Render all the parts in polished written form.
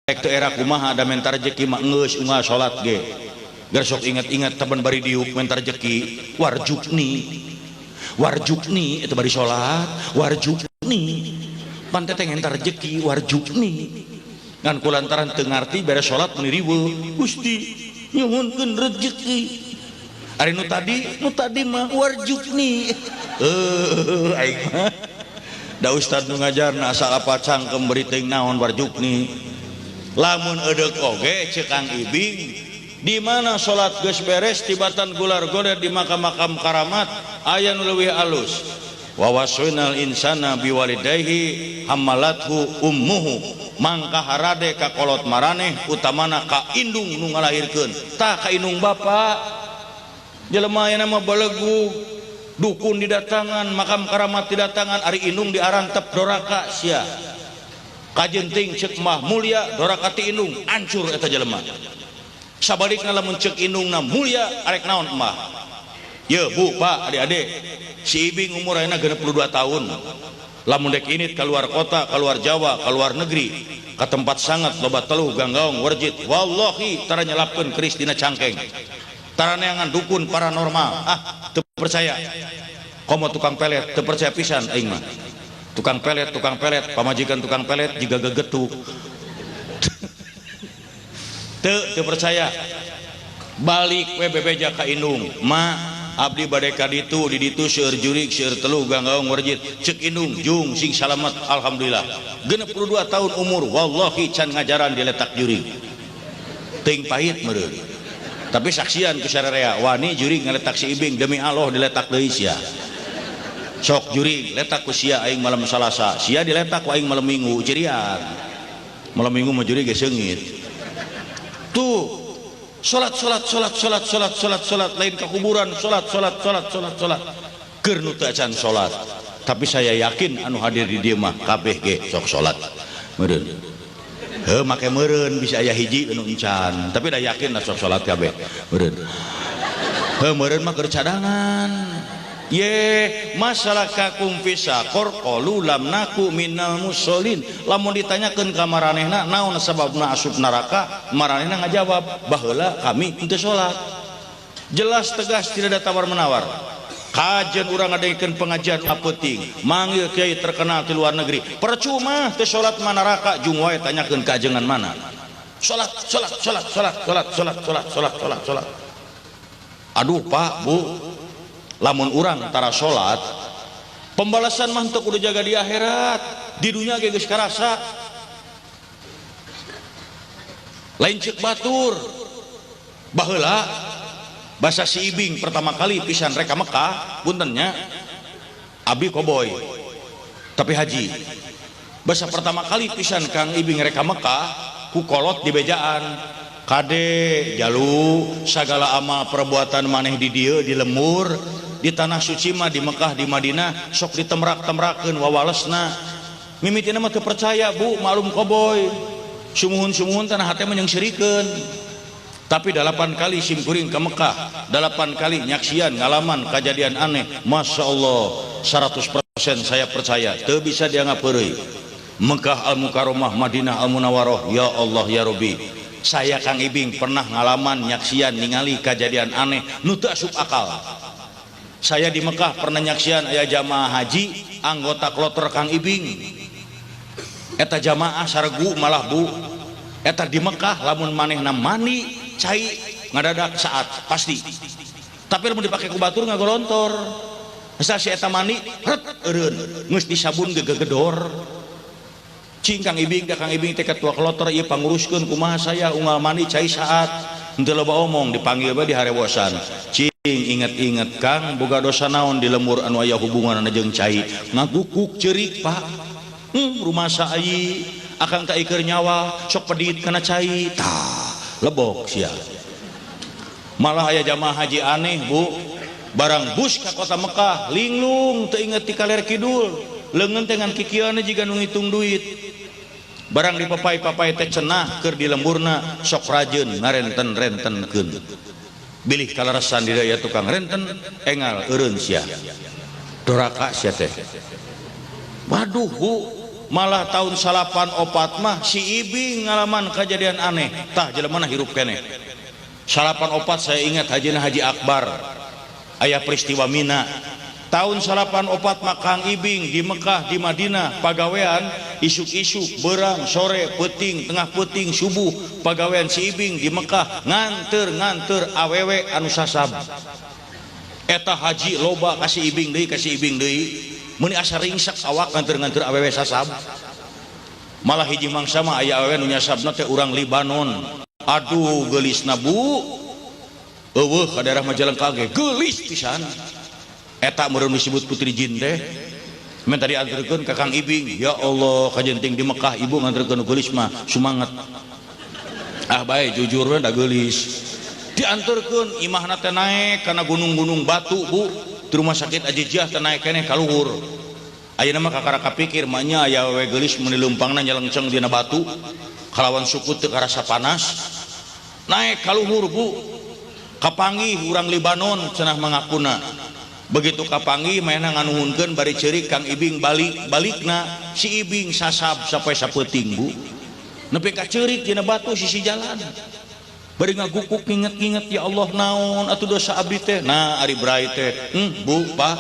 ke era kumaha ada mentar rezeki mah geus unggal salat ge gersok ingat-ingat teman bari diuk mentar rezeki warjukni itu bari salat warjukni panteteng entar rezeki warjukni ngan kulantaran teu ngarti beres salat meni riweuh Gusti nyuhunkeun rezeki ari nu tadi mah warjukni aing mah da ustad nu ngajarna asal apa cangkem beri teuing naon warjukni lamun edeuk oge ceuk Kang Ibing di mana salat geus beres tibatan gular-gular di makam-makam karamat aya nu leuwih alus wa wasainal insana biwalidayhi hamalathu ummuhu mangka harade ka kolot maraneh utamana ka indung nu ngalahirkeun tah ka indung bapa jelema aya mah balegu dukun didatangan makam karamat didatangan ari indung diarantep doraka sia kajenting ceuk mah mulia doraka ti indung hancur eta jelema sabalikna lamun ceuk indungna mulia arek naon emah ye bu pak adik-adik si Ibing umur ayeuna 62 tahun lamun dek init keluar kota keluar Jawa keluar negeri ke tempat sangat loba teluh ganggaung warjit wallahi tara nyelapkeun keris dina cangkeng tara neangan dukun paranormal teu percaya komo tukang pelet teu percaya pisan aing mah tukang pelet pamajikan tukang pelet juga gegetuk teu percaya balik we bebeja ka indung ma abdi bade ka ditu di ditu seueur jurig seueur teluh ganggaung warjit ceuk indung jung sing salamet alhamdulillah 62 tahun umur wallahi can ngajaran diletak jurig teuing pahit meureun tapi saksian ku sararea wani jurig ngaletak si Ibing demi Allah diletak deui sia sok jurig letak ku sia aing malam Salasa sia diletak ku aing malam Minggu cirian malam Minggu mah jurig ge seungit tuh salat lain ke kuburan salat keur nu teu acan salat tapi saya yakin anu hadir di dieu mah kabeh ge sok salat meureun heuh make meureun bisa aya hiji anu encan tapi da yakin da sok salat kabeh meureun heuh meureun mah keur cadangan ye masalakakum fisaqor qalu lam naku minal musallin lamun ditanyakeun ka maranehna naon sababna asup neraka maranehna ngajawab baheula kami teu salat jelas tegas tidak ada tawar menawar kajen urang ngadengekeun pengajian apeuting manggil kiai terkenal di luar negeri percuma teu salat mah neraka jung wae tanyakeun kajengan mana salat aduh Pak Bu lamun urang tara salat pembalasan mah teu kudu jaga di akhirat di dunia ge geus karasa lain ceuk batur baheula basa si Ibing pertama kali pisan reka Mekah puntennya abdi koboy tapi haji basa pertama kali pisan Kang Ibing reka Mekah ku kolot di bejaan kade jalu sagala amal perbuatan maneh di dieu di lemur di tanah suci mah di Mekah di Madinah sok ditemrak-temrakeun wawalesna mimitina mah teu percaya Bu maklum koboy sumuhun-sumuhun tanah hate mah nyengsirikeun tapi 8 kali simkuring ke Mekah 8 kali nyaksian ngalaman kejadian aneh Masya Allah 100% saya percaya teu bisa dianggap heureuy Mekah Al-Mukarramah Madinah Al-Munawwarah ya Allah ya Rabbi saya Kang Ibing pernah ngalaman nyaksian ningali kejadian aneh nu teu asup akal saya di Mekah pernah nyaksian aya jamaah haji anggota kloter Kang Ibing eta jamaah saregu malah Bu eta di Mekah lamun manehna mandi cai ngadadak saat pasti tapi lamun dipake ku batur ngagolontor asal si eta mandi ret eureun geus disabun gegedor cing Kang Ibing da Kang Ibing teh ketua kloter ieu panguruskeun kumaha saya unggal mandi cai saat henteu loba omong dipanggil bae di harewosan cing inget-inget Kang boga dosa naon di lemur anu aya hubunganna jeung cai ngagukuk ceurik Pak rumah saai akang ka ikeur nyawa sok pedit kana cai tah lebok sia malah aya jamaah haji aneh Bu barang bus ka kota Mekah linglung teu inget ti kaler kidul leungeun teh ngan kikieuna jiga nu ngitung duit barang dipapai-papai teh cenah keur di lemburna sok rajeun ngarenten-rentenkeun bilih kaleresan di daya tukang renten engal eureun sia doraka sia teh waduh Bu malah tahun salapan opat mah si Ibing ngalaman kejadian aneh tah jelema hirup kene. Salapan opat saya ingat hajina Haji Akbar aya peristiwa Mina. Tahun salapan opat mah Kang Ibing di Mekah di Madinah pagawean isuk-isuk berang sore peting tengah peting subuh pagawean si Ibing di Mekah nganter awewe anu sasab eta haji loba kasih Ibing deui meni asa ringsak awak nganter awewe sasab malah hiji mangsa mah aya awewe nu nyasabna teh urang Libanon. Aduh geulisna bu eueuh ka daerah Majalengka ge geulis pisan eta meureun disebut putri jin teh men tadi anterkeun ka Kang Ibing. Ya Allah kajenting di Mekah ibu nganterkeun geulis mah sumanget ah bae jujur we da geulis dianterkeun imahna teh naek kana gunung-gunung batu bu di rumah sakit Ajijah teh naek keneh ka luhur ayeuna mah kakara kapikir mahnya aya we geulis mun leumpangna nyelengceng dina batu kalawan suku teu karasa panas naek ka luhur bu kapanggih urang Libanon cenah mangakuna. Begitu kapanggih mainan nganuhunkeun bari ceurik Kang Ibing balikna si Ibing sasab sampai sapeuting bu nepi ka ceurik dina batu sisi jalan bari ngagukuk nginget-nginget ya Allah naon atuh dosa abdi teh nah ari brai teh bu pak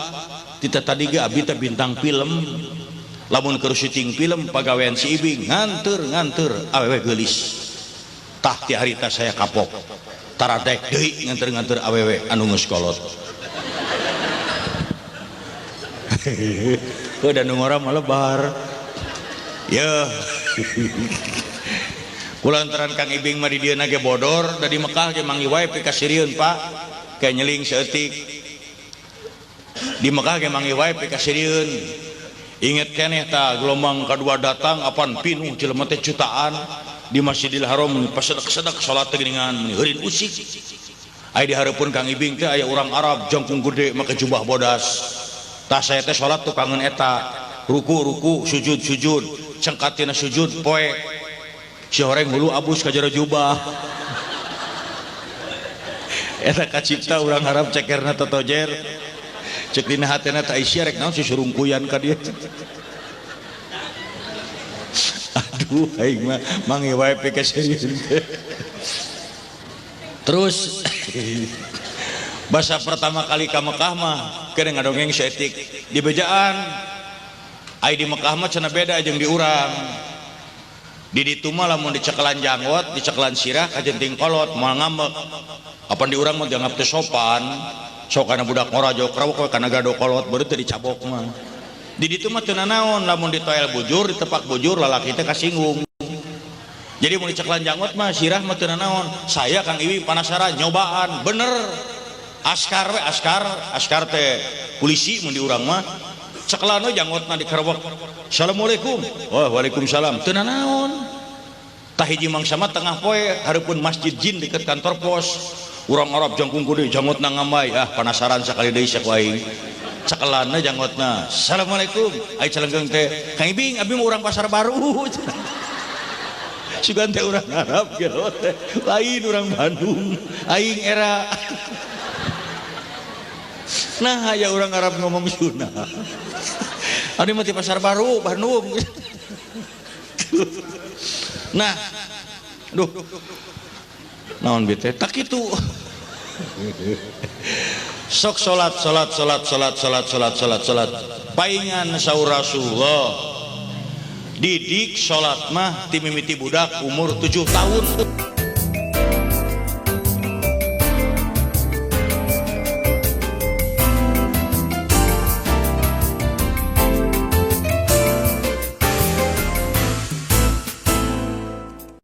kita tadi ge abdi teh bintang film lamun keur syuting film pagawean si Ibing nganter awewe geulis tah ti harita saya kapok taradek deui nganter awewe anu geus kolot. Udah nungora malebar ya kulantaran Kang Ibing mah di dieu ge bodor da di Mekah ge mangi wae pika sirieun pak kayak nyeling seeutik di Mekah ge mangi wae pika sirieun inget keneh ta gelombang kadua datang apan pinuh jelema teh jutaan di Masjidil Haram pasedak-sedak salat teh geuningan heureun usik aya di hareupeun Kang Ibing teh aya urang Arab jangkung gede make jubah bodas tah saya teh salat tuh kangen eta ruku sujud cengkatina sujud poe si horeng hulu abus ka jero jubah eta kacipta urang Arab cekerna totojer cek dina hatena teh Aisyah rek naon si surungkuyan ka dieu aduh aing mah mangi wae pika serius terus bahasa pertama kali ke Mekah mah kena ngadongeng seetik di bejaan ai di Mekah mah cenah beda jeung di urang di ditu mah lamun dicekelan janggot dicekelan sirah kajenting kolot moal ngambek apan di urang mah dianggap teh sopan sok kana budak ngorajo krawok kana gado kolot baru teh dicabok mah di ditu mah teu nanaon lamun ditoel bujur ditepak bujur lalaki teh kasinggung jadi mun dicekelan janggot mah sirah mah teu nanaon saya Kang Iwi penasaran nyobaan bener askar teh polisi mun di urang mah cekelana janggotna dikerebek assalamualaikum waalaikumsalam teu nanaon tah hiji mangsa mah tengah poe hareupeun masjid jin deket kantor pos urang Arab jangkung gede janggotna ngambay penasaran sakali deui sak aing cekelana janggotna assalamualaikum ai celenggeng teh Kang Ibing abi mah urang Pasar Baru sugan teh urang Arab gelo teh lain urang Bandung aing era nah ya orang Arab ngomong Sunda ada mah di Pasar Baru Bandung nah aduh naon bete tak itu sok salat paingan saur Rasulullah didik salat mah ti mimiti budak umur 7 tahun